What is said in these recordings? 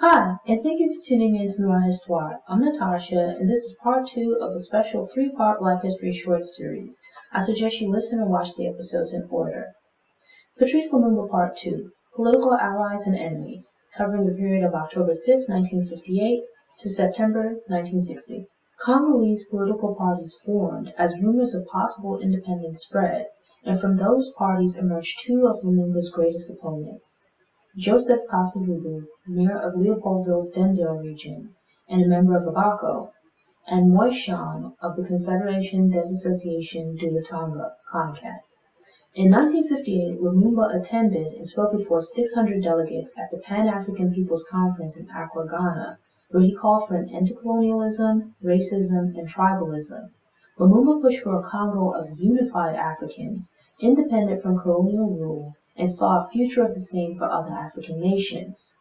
Hi, and thank you for tuning in to Noir Histoire. I'm Natasha, and this is part 2 of a special 3-part Black History short series. I suggest you listen and watch the episodes in order. Patrice Lumumba Part 2, Political Allies and Enemies, covering the period of October 5, 1958 to September 1960. Congolese political parties formed as rumors of possible independence spread, and from those parties emerged two of Lumumba's greatest opponents. Joseph Kasavubu, mayor of Leopoldville's Dendale region, and a member of Abaco, and Moise Sham of the Confederation des Associations du Latanga, CONICAT. In 1958, Lumumba attended and spoke before 600 delegates at the Pan-African People's Conference in Accra, Ghana, where he called for an end to colonialism, racism, and tribalism. Lumumba pushed for a Congo of unified Africans, independent from colonial rule, and saw a future of the same for other African nations.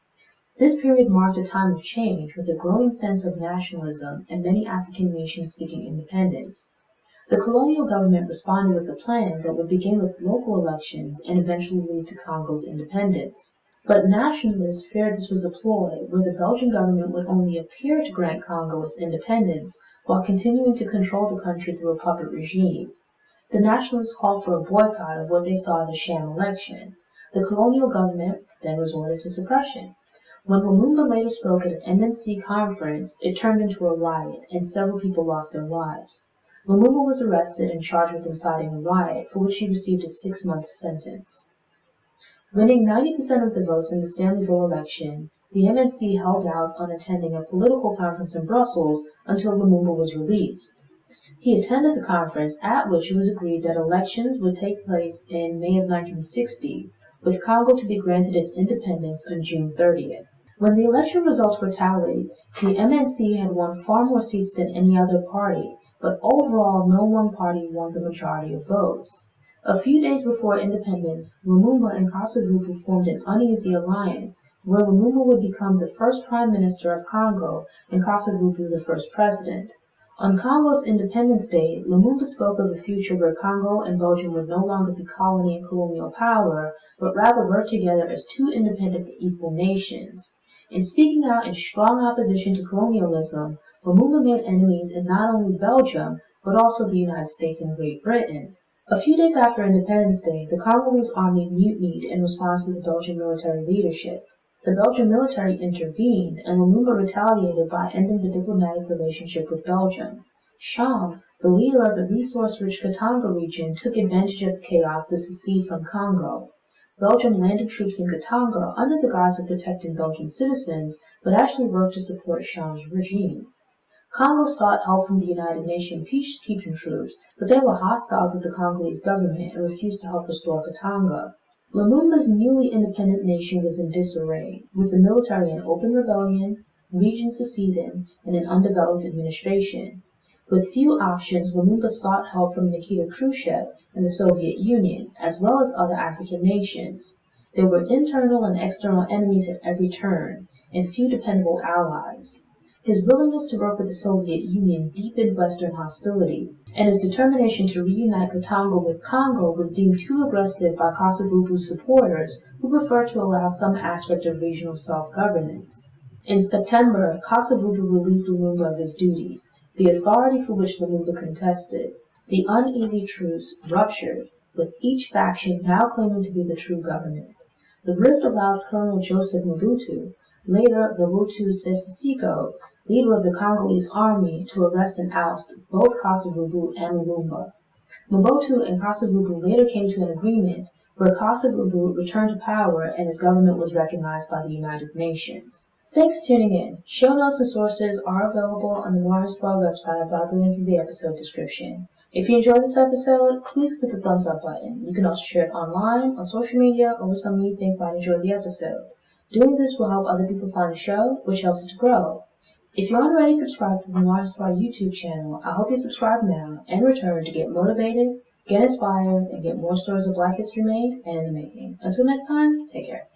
This period marked a time of change with a growing sense of nationalism and many African nations seeking independence. The colonial government responded with a plan that would begin with local elections and eventually lead to Congo's independence. But nationalists feared this was a ploy where the Belgian government would only appear to grant Congo its independence while continuing to control the country through a puppet regime. The nationalists called for a boycott of what they saw as a sham election. The colonial government then resorted to suppression. When Lumumba later spoke at an MNC conference, it turned into a riot, and several people lost their lives. Lumumba was arrested and charged with inciting a riot, for which he received a 6-month sentence. Winning 90% of the votes in the Stanleyville election, the MNC held out on attending a political conference in Brussels until Lumumba was released. He attended the conference, at which it was agreed that elections would take place in May of 1960, with Congo to be granted its independence on June 30th. When the election results were tallied, the MNC had won far more seats than any other party, but overall no one party won the majority of votes. A few days before independence, Lumumba and Kasavubu formed an uneasy alliance, where Lumumba would become the first prime minister of Congo and Kasavubu the first president. On Congo's Independence Day, Lumumba spoke of a future where Congo and Belgium would no longer be colony and colonial power, but rather work together as two independent but equal nations. In speaking out in strong opposition to colonialism, Lumumba made enemies in not only Belgium, but also the United States and Great Britain. A few days after Independence Day, the Congolese army mutinied in response to the Belgian military leadership. The Belgian military intervened, and Lumumba retaliated by ending the diplomatic relationship with Belgium. Sham, the leader of the resource-rich Katanga region, took advantage of the chaos to secede from Congo. Belgium landed troops in Katanga under the guise of protecting Belgian citizens, but actually worked to support Sham's regime. Congo sought help from the United Nations peacekeeping troops, but they were hostile to the Congolese government and refused to help restore Katanga. Lumumba's newly independent nation was in disarray, with the military in open rebellion, regions seceding, and an undeveloped administration. With few options, Lumumba sought help from Nikita Khrushchev and the Soviet Union, as well as other African nations. There were internal and external enemies at every turn, and few dependable allies. His willingness to work with the Soviet Union deepened Western hostility, and his determination to reunite Katanga with Congo was deemed too aggressive by Kasavubu's supporters, who preferred to allow some aspect of regional self-governance. In September, Kasavubu relieved Lumumba of his duties, the authority for which Lumumba contested. The uneasy truce ruptured, with each faction now claiming to be the true government. The rift allowed Colonel Joseph Mobutu, later Mobutu Sese Seko, leader of the Congolese army, to arrest and oust both Kasavubu and Lumumba. Mobutu and Kasavubu later came to an agreement where Kasavubu returned to power and his government was recognized by the United Nations. Thanks for tuning in. Show notes and sources are available on the Noir Histoire website via the link in the episode description. If you enjoyed this episode, please click the thumbs up button. You can also share it online, on social media, or with someone you think might enjoy the episode. Doing this will help other people find the show, which helps it to grow. If you're already subscribed to the Noir Histoire YouTube channel, I hope you subscribe now and return to get motivated, get inspired, and get more stories of Black history made and in the making. Until next time, take care.